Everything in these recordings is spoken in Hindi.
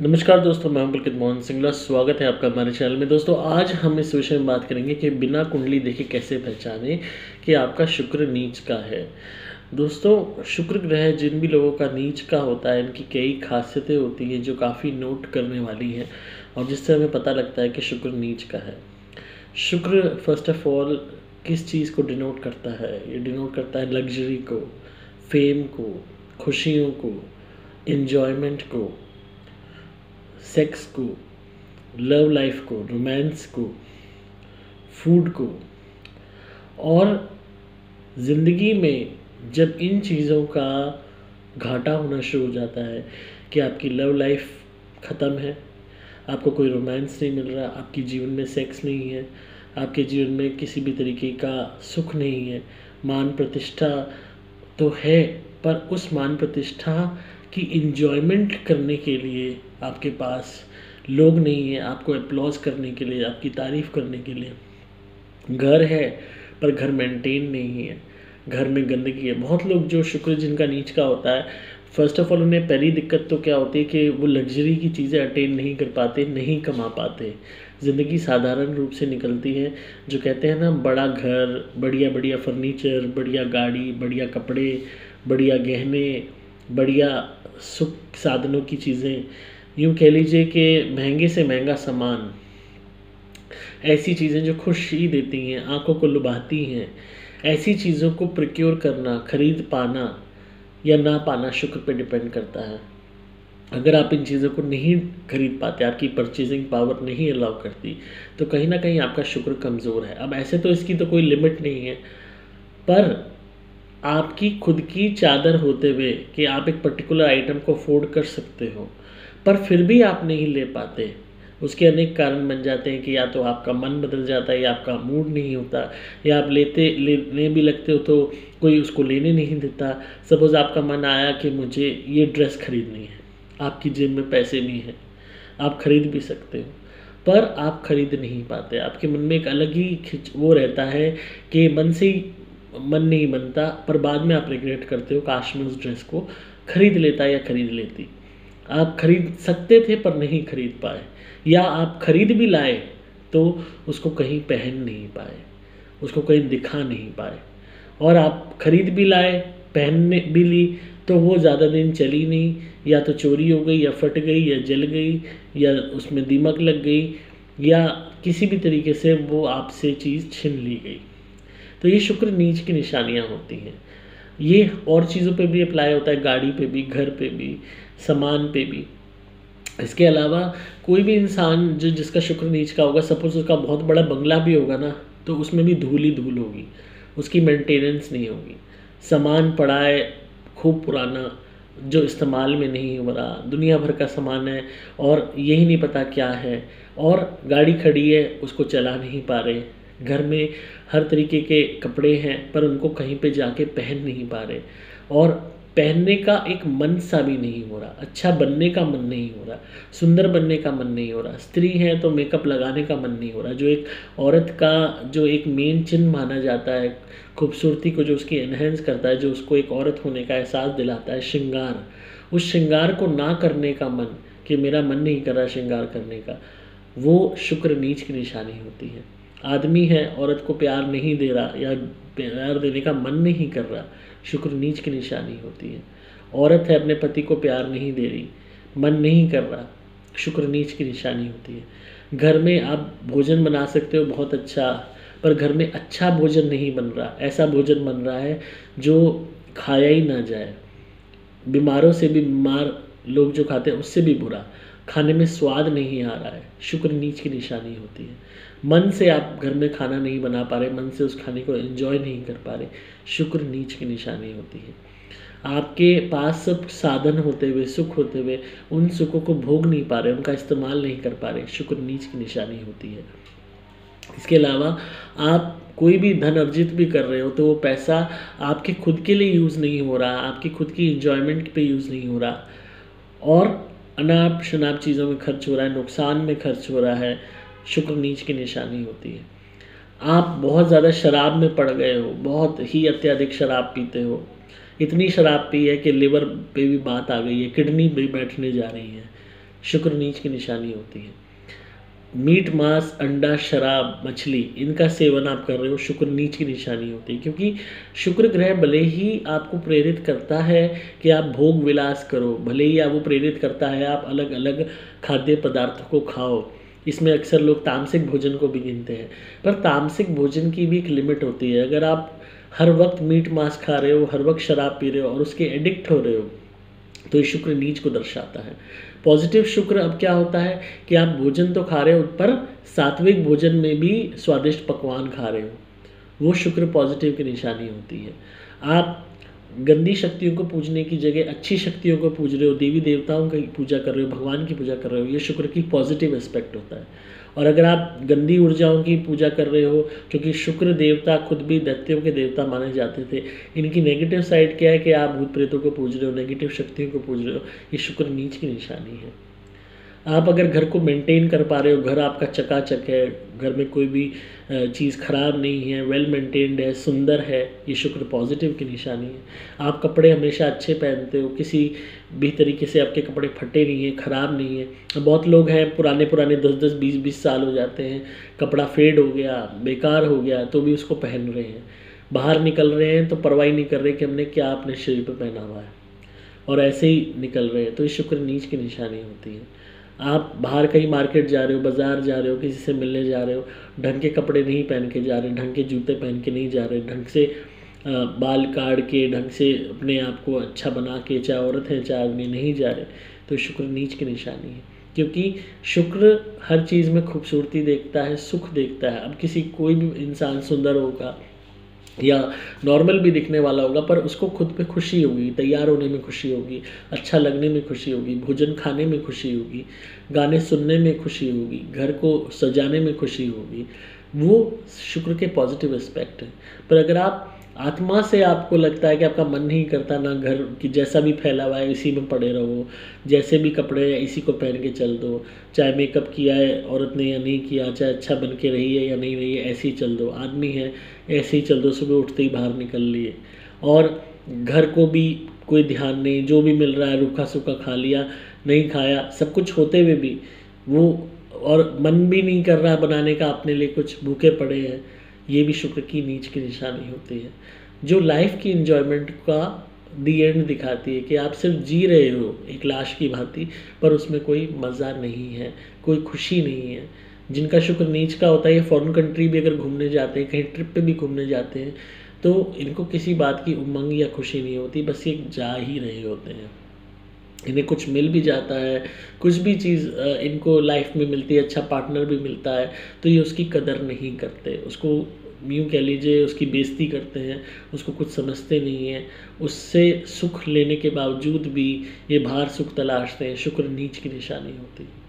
नमस्कार दोस्तों, मैं हूं पुलकित मोहन सिंगला। स्वागत है आपका हमारे चैनल में। दोस्तों, आज हम इस विषय में बात करेंगे कि बिना कुंडली देखे कैसे पहचानें कि आपका शुक्र नीच का है। दोस्तों, शुक्र ग्रह जिन भी लोगों का नीच का होता है, इनकी कई खासियतें होती हैं जो काफ़ी नोट करने वाली हैं और जिससे हमें पता लगता है कि शुक्र नीच का है। शुक्र फर्स्ट ऑफ ऑल किस चीज़ को डिनोट करता है? ये डिनोट करता है लग्जरी को, फेम को, खुशियों को, एन्जॉयमेंट को, सेक्स को, लव लाइफ को, रोमांस को, फूड को। और ज़िंदगी में जब इन चीज़ों का घाटा होना शुरू हो जाता है कि आपकी लव लाइफ ख़त्म है, आपको कोई रोमांस नहीं मिल रहा, आपके जीवन में सेक्स नहीं है, आपके जीवन में किसी भी तरीके का सुख नहीं है, मान प्रतिष्ठा तो है पर उस मान प्रतिष्ठा की इंजॉयमेंट करने के लिए आपके पास लोग नहीं है, आपको अप्लॉज करने के लिए, आपकी तारीफ़ करने के लिए। घर है पर घर मेंटेन नहीं है, घर में गंदगी है। बहुत लोग जो शुक्र जिनका नीच का होता है, फर्स्ट ऑफ ऑल उन्हें पहली दिक्कत तो क्या होती है कि वो लग्जरी की चीज़ें अटेन नहीं कर पाते, नहीं कमा पाते। ज़िंदगी साधारण रूप से निकलती है। जो कहते हैं ना, बड़ा घर, बढ़िया बढ़िया फर्नीचर, बढ़िया गाड़ी, बढ़िया कपड़े, बढ़िया गहने, बढ़िया सुख साधनों की चीज़ें, यूँ कह लीजिए कि महंगे से महंगा सामान, ऐसी चीज़ें जो खुशी देती हैं, आँखों को लुभाती हैं, ऐसी चीज़ों को प्रोक्योर करना, खरीद पाना या ना पाना शुक्र पे डिपेंड करता है। अगर आप इन चीज़ों को नहीं खरीद पाते, आपकी परचेजिंग पावर नहीं अलाउ करती, तो कहीं न कहीं आपका शुक्र कमज़ोर है। अब ऐसे तो इसकी तो कोई लिमिट नहीं है, पर आपकी खुद की चादर होते हुए कि आप एक पर्टिकुलर आइटम को अफ़ोर्ड कर सकते हो, पर फिर भी आप नहीं ले पाते, उसके अनेक कारण बन जाते हैं कि या तो आपका मन बदल जाता है या आपका मूड नहीं होता, या आप लेने भी लगते हो तो कोई उसको लेने नहीं देता। सपोज़ आपका मन आया कि मुझे ये ड्रेस खरीदनी है, आपकी जेब में पैसे भी हैं, आप खरीद भी सकते हो, पर आप खरीद नहीं पाते। आपके मन में एक अलग ही वो रहता है कि मन से ही मन नहीं बनता, पर बाद में आप रिग्रेट करते हो, काश मैं उस ड्रेस को खरीद लेता या खरीद लेती। आप खरीद सकते थे पर नहीं खरीद पाए, या आप खरीद भी लाए तो उसको कहीं पहन नहीं पाए, उसको कहीं दिखा नहीं पाए। और आप खरीद भी लाए, पहनने भी ली, तो वो ज़्यादा दिन चली नहीं, या तो चोरी हो गई, या फट गई, या जल गई, या उसमें दीमक लग गई, या किसी भी तरीके से वो आपसे चीज़ छीन ली गई। तो ये शुक्र नीच की निशानियाँ होती हैं। ये और चीज़ों पे भी अप्लाई होता है, गाड़ी पे भी, घर पे भी, सामान पे भी। इसके अलावा कोई भी इंसान जो जिसका शुक्र नीच का होगा, सपोज़ उसका बहुत बड़ा बंगला भी होगा ना, तो उसमें भी धूल ही धूल होगी, उसकी मेंटेनेंस नहीं होगी। सामान पड़ा है खूब पुराना, जो इस्तेमाल में नहीं हो रहा, दुनिया भर का सामान है और यही नहीं पता क्या है, और गाड़ी खड़ी है उसको चला नहीं पा रहे, घर में हर तरीके के कपड़े हैं पर उनको कहीं पे जाके पहन नहीं पा रहे, और पहनने का एक मन सा भी नहीं हो रहा, अच्छा बनने का मन नहीं हो रहा, सुंदर बनने का मन नहीं हो रहा। स्त्री है तो मेकअप लगाने का मन नहीं हो रहा, जो एक औरत का जो एक मेन चिन्ह माना जाता है, खूबसूरती को जो उसकी एनहेंस करता है, जो उसको एक औरत होने का एहसास दिलाता है, श्रृंगार, उस श्रृंगार को ना करने का मन, कि मेरा मन नहीं कर रहा श्रृंगार करने का, वो शुक्र नीच की निशानी होती है। आदमी है, औरत को प्यार नहीं दे रहा या प्यार देने का मन नहीं कर रहा, शुक्र नीच की निशानी होती है। औरत है, अपने पति को प्यार नहीं दे रही, मन नहीं कर रहा, शुक्र नीच की निशानी होती है। घर में आप भोजन बना सकते हो बहुत अच्छा, पर घर में अच्छा भोजन नहीं बन रहा, ऐसा भोजन बन रहा है जो खाया ही ना जाए। बीमारों से भी बीमार लोग जो खाते हैं उससे भी बुरा, खाने में स्वाद नहीं आ रहा है, शुक्र नीच की निशानी होती है। मन से आप घर में खाना नहीं बना पा रहे, मन से उस खाने को एंजॉय नहीं कर पा रहे, शुक्र नीच की निशानी होती है। आपके पास सब साधन होते हुए, सुख होते हुए, उन सुखों को भोग नहीं पा रहे, उनका इस्तेमाल नहीं कर पा रहे, शुक्र नीच की निशानी होती है। इसके अलावा आप कोई भी धन अर्जित भी कर रहे हो तो वो पैसा आपके खुद के लिए यूज़ नहीं हो रहा, आपकी खुद की एंजॉयमेंट पे यूज़ नहीं हो रहा, और अनाप शनाप चीज़ों में खर्च हो रहा है, नुकसान में खर्च हो रहा है, शुक्र नीच की निशानी होती है। आप बहुत ज़्यादा शराब में पड़ गए हो, बहुत ही अत्यधिक शराब पीते हो, इतनी शराब पी है कि लिवर पे भी बात आ गई है, किडनी भी बैठने जा रही है, शुक्र नीच की निशानी होती है। मीट, मांस, अंडा, शराब, मछली, इनका सेवन आप कर रहे हो, शुक्र नीच की निशानी होती है। क्योंकि शुक्र ग्रह भले ही आपको प्रेरित करता है कि आप भोग विलास करो, भले ही आपको प्रेरित करता है आप अलग अलग खाद्य पदार्थों को खाओ, इसमें अक्सर लोग तामसिक भोजन को भी गिनते हैं, पर तामसिक भोजन की भी एक लिमिट होती है। अगर आप हर वक्त मीट मांस खा रहे हो, हर वक्त शराब पी रहे हो और उसके एडिक्ट हो रहे हो, तो ये शुक्र नीच को दर्शाता है। पॉजिटिव शुक्र अब क्या होता है कि आप भोजन तो खा रहे हो, पर सात्विक भोजन में भी स्वादिष्ट पकवान खा रहे हो, वो शुक्र पॉजिटिव की निशानी होती है। आप गंदी शक्तियों को पूजने की जगह अच्छी शक्तियों को पूज रहे हो, देवी देवताओं की पूजा कर रहे हो, भगवान की पूजा कर रहे हो, ये शुक्र की पॉजिटिव एस्पेक्ट होता है। और अगर आप गंदी ऊर्जाओं की पूजा कर रहे हो, क्योंकि शुक्र देवता खुद भी दैत्यों के देवता माने जाते थे, इनकी नेगेटिव साइड क्या है कि आप भूत प्रेतों को पूज रहे हो, नेगेटिव शक्तियों को पूज रहे हो, ये शुक्र नीच की निशानी है। आप अगर घर को मेंटेन कर पा रहे हो, घर आपका चकाचक है, घर में कोई भी चीज़ खराब नहीं है, वेल मेंटेन्ड है, सुंदर है, ये शुक्र पॉजिटिव की निशानी है। आप कपड़े हमेशा अच्छे पहनते हो, किसी भी तरीके से आपके कपड़े फटे नहीं हैं, ख़राब नहीं है। बहुत लोग हैं पुराने 10-10 20-20 साल हो जाते हैं, कपड़ा फेड हो गया, बेकार हो गया, तो भी उसको पहन रहे हैं। बाहर निकल रहे हैं तो परवाही नहीं कर रहे कि हमने क्या अपने शरीर पर पहना हुआ है, और ऐसे ही निकल रहे हैं, तो ये शुक्र नीच की निशानी होती है। आप बाहर कहीं मार्केट जा रहे हो, बाज़ार जा रहे हो, किसी से मिलने जा रहे हो, ढंग के कपड़े नहीं पहन के जा रहे, ढंग के जूते पहन के नहीं जा रहे, ढंग से बाल काट के, ढंग से अपने आप को अच्छा बना के, चाहे औरत है चाहे आदमी, नहीं जा रहे, तो शुक्र नीच की निशानी है। क्योंकि शुक्र हर चीज़ में खूबसूरती देखता है, सुख देखता है। अब किसी कोई भी इंसान सुंदर होगा या नॉर्मल भी दिखने वाला होगा, पर उसको खुद पे खुशी होगी, तैयार होने में खुशी होगी, अच्छा लगने में खुशी होगी, भोजन खाने में खुशी होगी, गाने सुनने में खुशी होगी, घर को सजाने में खुशी होगी, वो शुक्र के पॉजिटिव एस्पेक्ट हैं। पर अगर आप आत्मा से आपको लगता है कि आपका मन नहीं करता ना, घर की जैसा भी फैला हुआ है इसी में पड़े रहो, जैसे भी कपड़े हैं इसी को पहन के चल दो, चाहे मेकअप किया है औरत ने या नहीं किया, चाहे अच्छा बन के रही है या नहीं रही है, ऐसे ही चल दो, आदमी है ऐसे ही चल दो, सुबह उठते ही बाहर निकल लिए, और घर को भी कोई ध्यान नहीं, जो भी मिल रहा है रूखा सूखा खा लिया, नहीं खाया, सब कुछ होते हुए भी वो, और मन भी नहीं कर रहा बनाने का अपने लिए कुछ, भूखे पड़े हैं, ये भी शुक्र की नीच की निशानी होती है, जो लाइफ की एंजॉयमेंट का दी एंड दिखाती है कि आप सिर्फ जी रहे हो एक लाश की भांति, पर उसमें कोई मज़ा नहीं है, कोई खुशी नहीं है। जिनका शुक्र नीच का होता है, ये फॉरेन कंट्री भी अगर घूमने जाते हैं, कहीं ट्रिप पे भी घूमने जाते हैं, तो इनको किसी बात की उमंग या खुशी नहीं होती, बस ये जा ही रहे होते हैं। इन्हें कुछ मिल भी जाता है, कुछ भी चीज़ इनको लाइफ में मिलती है, अच्छा पार्टनर भी मिलता है, तो ये उसकी कदर नहीं करते, उसको यूँ कह लीजिए उसकी बेइज्जती करते हैं, उसको कुछ समझते नहीं हैं, उससे सुख लेने के बावजूद भी ये बाहर सुख तलाशते हैं। शुक्र नीच की निशानी होती है।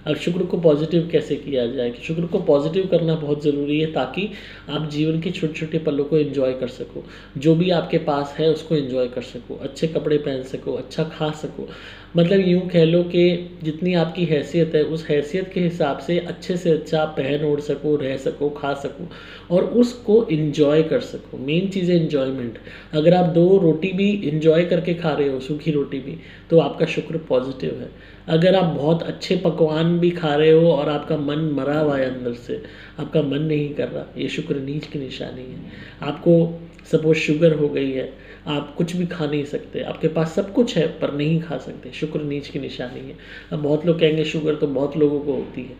अब शुक्र को पॉजिटिव कैसे किया जाए, कि शुक्र को पॉजिटिव करना बहुत ज़रूरी है, ताकि आप जीवन के छोटे छोटे पलों को एंजॉय कर सको, जो भी आपके पास है उसको एंजॉय कर सको, अच्छे कपड़े पहन सको, अच्छा खा सको। मतलब यूँ कह लो कि जितनी आपकी हैसियत है उस हैसियत के हिसाब से अच्छा आप पहन ओढ़ सको, रह सको, खा सको, और उसको एंजॉय कर सको। मेन चीज़ है एंजॉयमेंट। अगर आप 2 रोटी भी एंजॉय करके खा रहे हो, सूखी रोटी भी, तो आपका शुक्र पॉजिटिव है। अगर आप बहुत अच्छे पकवान भी खा रहे हो और आपका मन मरा हुआ है अंदर से, आपका मन नहीं कर रहा, ये शुक्र नीच की निशानी है। आपको सपोज शुगर हो गई है, आप कुछ भी खा नहीं सकते, आपके पास सब कुछ है पर नहीं खा सकते, शुक्र नीच की निशानी है। अब बहुत लोग कहेंगे शुगर तो बहुत लोगों को होती है।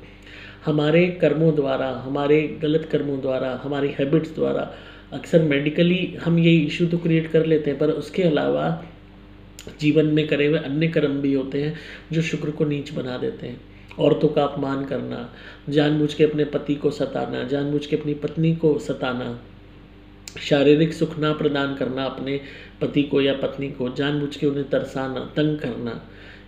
हमारे कर्मों द्वारा, हमारे गलत कर्मों द्वारा, हमारी हैबिट्स द्वारा अक्सर मेडिकली हम ये इशू तो क्रिएट कर लेते हैं, पर उसके अलावा जीवन में करे हुए अन्य कर्म भी होते हैं जो शुक्र को नीच बना देते हैं। औरतों का अपमान करना, जानबूझ के अपने पति को सताना, जानबूझ के अपनी पत्नी को सताना, शारीरिक सुख ना प्रदान करना अपने पति को या पत्नी को, जानबूझ के उन्हें तरसाना, तंग करना,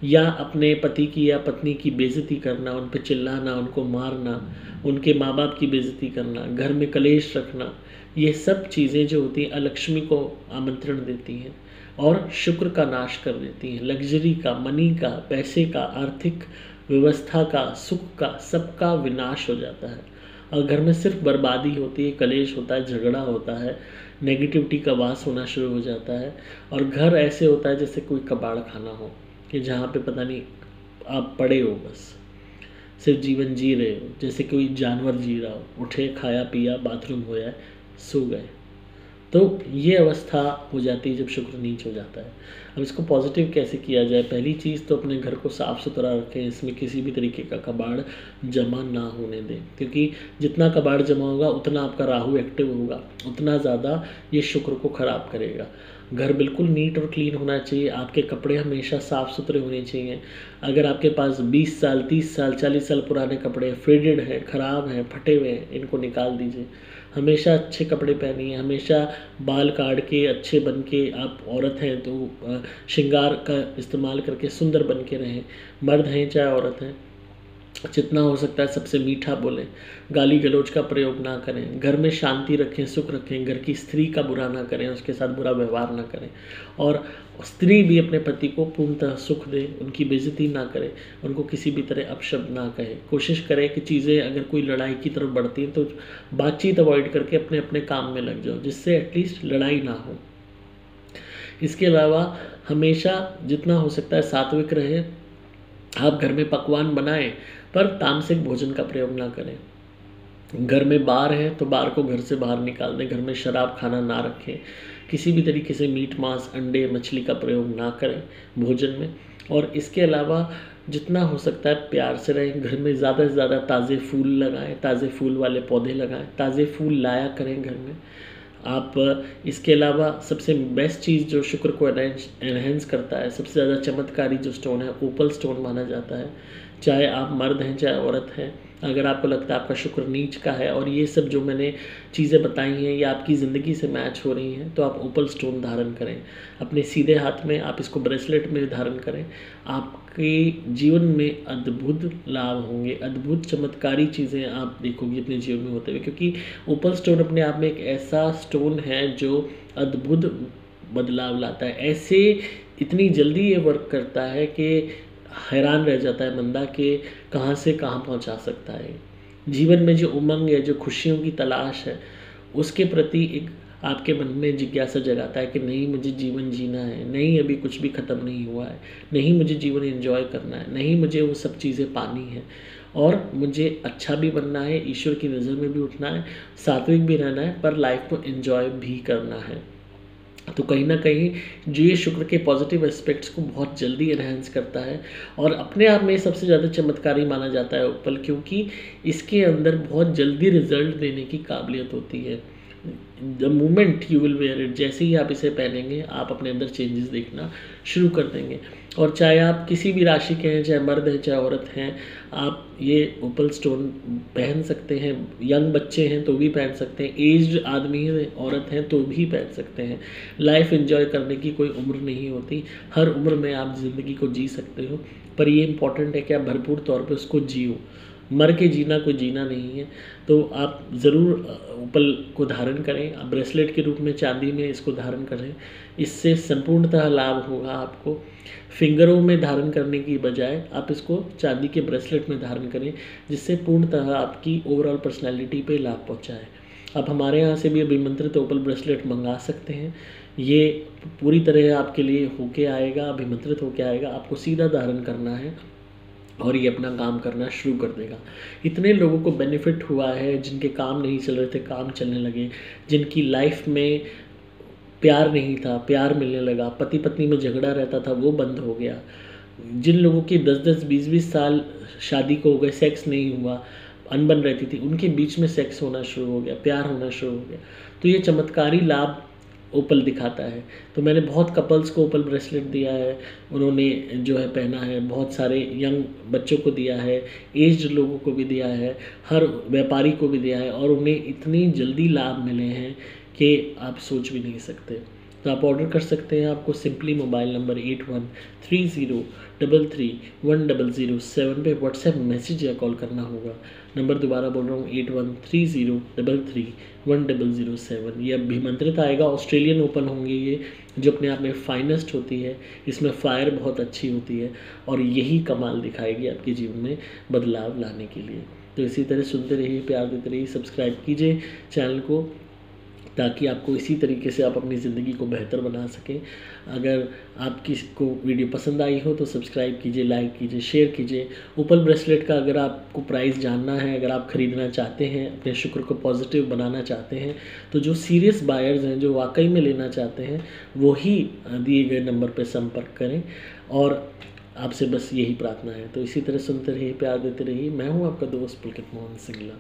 या अपने पति की या पत्नी की बेइज्जती करना, उन पर चिल्लाना, उनको मारना, उनके माँ बाप की बेइज्जती करना, घर में कलेश रखना, ये सब चीज़ें जो होती हैं अलक्ष्मी को आमंत्रण देती हैं और शुक्र का नाश कर देती हैं। लग्जरी का, मनी का, पैसे का, आर्थिक व्यवस्था का, सुख का, सबका विनाश हो जाता है और घर में सिर्फ बर्बादी होती है, कलेश होता है, झगड़ा होता है, नेगेटिविटी का वास होना शुरू हो जाता है और घर ऐसे होता है जैसे कोई कबाड़ खाना हो, कि जहाँ पे पता नहीं आप पड़े हो, बस सिर्फ जीवन जी रहे हो, जैसे कोई जानवर जी रहा हो, उठे, खाया पिया, बाथरूम होया, सो गए। तो ये अवस्था हो जाती है जब शुक्र नीच हो जाता है। अब इसको पॉजिटिव कैसे किया जाए? पहली चीज़ तो अपने घर को साफ़ सुथरा रखें, इसमें किसी भी तरीके का कबाड़ जमा ना होने दें, क्योंकि जितना कबाड़ जमा होगा उतना आपका राहु एक्टिव होगा, उतना ज़्यादा ये शुक्र को ख़राब करेगा। घर बिल्कुल नीट और क्लीन होना चाहिए, आपके कपड़े हमेशा साफ़ सुथरे होने चाहिए। अगर आपके पास 20 साल, 30 साल, 40 साल पुराने कपड़े फेडेड हैं, ख़राब हैं, फटे हुए हैं, इनको निकाल दीजिए। हमेशा अच्छे कपड़े पहनिए, हमेशा बाल काट के अच्छे बन के, आप औरत हैं तो श्रृंगार का इस्तेमाल करके सुंदर बन के रहें। मर्द हैं चाहे औरत हैं, जितना हो सकता है सबसे मीठा बोलें, गाली गलौज का प्रयोग ना करें, घर में शांति रखें, सुख रखें, घर की स्त्री का बुरा ना करें, उसके साथ बुरा व्यवहार ना करें, और स्त्री भी अपने पति को पूर्णतः सुख दे, उनकी बेइज्जती ना करे, उनको किसी भी तरह अपशब्द ना कहे। कोशिश करें कि चीज़ें अगर कोई लड़ाई की तरफ बढ़ती हैं तो बातचीत अवॉइड करके अपने अपने काम में लग जाओ, जिससे एटलीस्ट लड़ाई ना हो। इसके अलावा हमेशा जितना हो सकता है सात्विक रहे। आप घर में पकवान बनाएं पर तामसिक भोजन का प्रयोग ना करें। घर में बार है तो बार को घर से बाहर निकाल दें। घर में शराब खाना ना रखें। किसी भी तरीके से मीट मांस अंडे मछली का प्रयोग ना करें भोजन में। और इसके अलावा जितना हो सकता है प्यार से रहें। घर में ज़्यादा से ज़्यादा ताज़े फूल लगाएं, ताज़े फूल वाले पौधे लगाएं, ताज़े फूल लाया करें घर में आप। इसके अलावा सबसे बेस्ट चीज़ जो शुक्र को एनहेंस करता है, सबसे ज़्यादा चमत्कारी जो स्टोन है, ओपल स्टोन माना जाता है। चाहे आप मर्द हैं चाहे औरत हैं, अगर आपको लगता है आपका शुक्र नीच का है और ये सब जो मैंने चीज़ें बताई हैं ये आपकी ज़िंदगी से मैच हो रही हैं, तो आप ओपल स्टोन धारण करें अपने सीधे हाथ में। आप इसको ब्रेसलेट में धारण करें, आपके जीवन में अद्भुत लाभ होंगे, अद्भुत चमत्कारी चीज़ें आप देखोगे अपने जीवन में होते हुए, क्योंकि ओपल स्टोन अपने आप में एक ऐसा स्टोन है जो अद्भुत बदलाव लाता है। ऐसे इतनी जल्दी ये वर्क करता है कि हैरान रह जाता है बंदा कि कहाँ से कहाँ पहुँचा सकता है। जीवन में जो उमंग है, जो खुशियों की तलाश है, उसके प्रति एक आपके मन में जिज्ञासा जगाता है कि नहीं मुझे जीवन जीना है, नहीं अभी कुछ भी ख़त्म नहीं हुआ है, नहीं मुझे जीवन एंजॉय करना है, नहीं मुझे वो सब चीज़ें पानी है, और मुझे अच्छा भी बनना है, ईश्वर की नज़र में भी उठना है, सात्विक भी रहना है, पर लाइफ को एंजॉय भी करना है। तो कहीं ना कहीं जो ये शुक्र के पॉजिटिव एस्पेक्ट्स को बहुत जल्दी एनहांस करता है, और अपने आप में सबसे ज़्यादा चमत्कारी माना जाता है ओपल, क्योंकि इसके अंदर बहुत जल्दी रिजल्ट देने की काबिलियत होती है। The moment you will where it, जैसे ही आप इसे पहनेंगे आप अपने अंदर चेंजेस देखना शुरू कर देंगे। और चाहे आप किसी भी राशि के हैं, चाहे मर्द हैं चाहे औरत हैं, आप ये ओपल स्टोन पहन सकते हैं। यंग बच्चे हैं तो भी पहन सकते हैं, एज्ड आदमी हैं औरत हैं तो भी पहन सकते हैं। लाइफ एंजॉय करने की कोई उम्र नहीं होती, हर उम्र में आप ज़िंदगी को जी सकते हो, पर ये इम्पॉर्टेंट है कि आप भरपूर तौर पे उसको जियो। मर के जीना कोई जीना नहीं है। तो आप ज़रूर ओपल को धारण करें, आप ब्रेसलेट के रूप में चांदी में इसको धारण करें, इससे संपूर्णतः लाभ होगा आपको। फिंगरों में धारण करने की बजाय आप इसको चांदी के ब्रेसलेट में धारण करें, जिससे पूर्णतः आपकी ओवरऑल पर्सनैलिटी पे लाभ पहुँचाए। आप हमारे यहाँ से भी अभिमंत्रित ओपल ब्रेसलेट मंगा सकते हैं। ये पूरी तरह आपके लिए होके आएगा, अभिमंत्रित होके आएगा, आपको सीधा धारण करना है और ये अपना काम करना शुरू कर देगा। इतने लोगों को बेनिफिट हुआ है जिनके काम नहीं चल रहे थे, काम चलने लगे, जिनकी लाइफ में प्यार नहीं था, प्यार मिलने लगा, पति पत्नी में झगड़ा रहता था वो बंद हो गया, जिन लोगों की 10-10, 20-20 साल शादी को हो गए, सेक्स नहीं हुआ, अनबन रहती थी, उनके बीच में सेक्स होना शुरू हो गया, प्यार होना शुरू हो गया। तो ये चमत्कारी लाभ ओपल दिखाता है। तो मैंने बहुत कपल्स को ओपल ब्रेसलेट दिया है, उन्होंने जो है पहना है, बहुत सारे यंग बच्चों को दिया है, एज्ड लोगों को भी दिया है, हर व्यापारी को भी दिया है, और उन्हें इतनी जल्दी लाभ मिले हैं कि आप सोच भी नहीं सकते। तो आप ऑर्डर कर सकते हैं। आपको सिंपली मोबाइल नंबर 8130331007 पे व्हाट्सएप मैसेज या कॉल करना होगा। नंबर दोबारा बोल रहा हूँ 8130331007। ये अभिमंत्रित आएगा, ऑस्ट्रेलियन ओपन होंगे ये, जो अपने आप में फाइनेस्ट होती है, इसमें फायर बहुत अच्छी होती है, और यही कमाल दिखाएगी आपके जीवन में बदलाव लाने के लिए। तो इसी तरह सुनते रहिए, प्यार देते रहिए, सब्सक्राइब कीजिए चैनल को, ताकि आपको इसी तरीके से आप अपनी ज़िंदगी को बेहतर बना सकें। अगर आप किसी को वीडियो पसंद आई हो तो सब्सक्राइब कीजिए, लाइक कीजिए, शेयर कीजिए। ओपल ब्रेसलेट का अगर आपको प्राइस जानना है, अगर आप ख़रीदना चाहते हैं, अपने शुक्र को पॉजिटिव बनाना चाहते हैं, तो जो सीरियस बायर्स हैं, जो वाकई में लेना चाहते हैं, वो ही दिए गए नंबर पर संपर्क करें। और आपसे बस यही प्रार्थना है। तो इसी तरह सुनते रहिए, प्यार देते रहिए। मैं हूँ आपका दोस्त पुलकित मोहन सिंगला।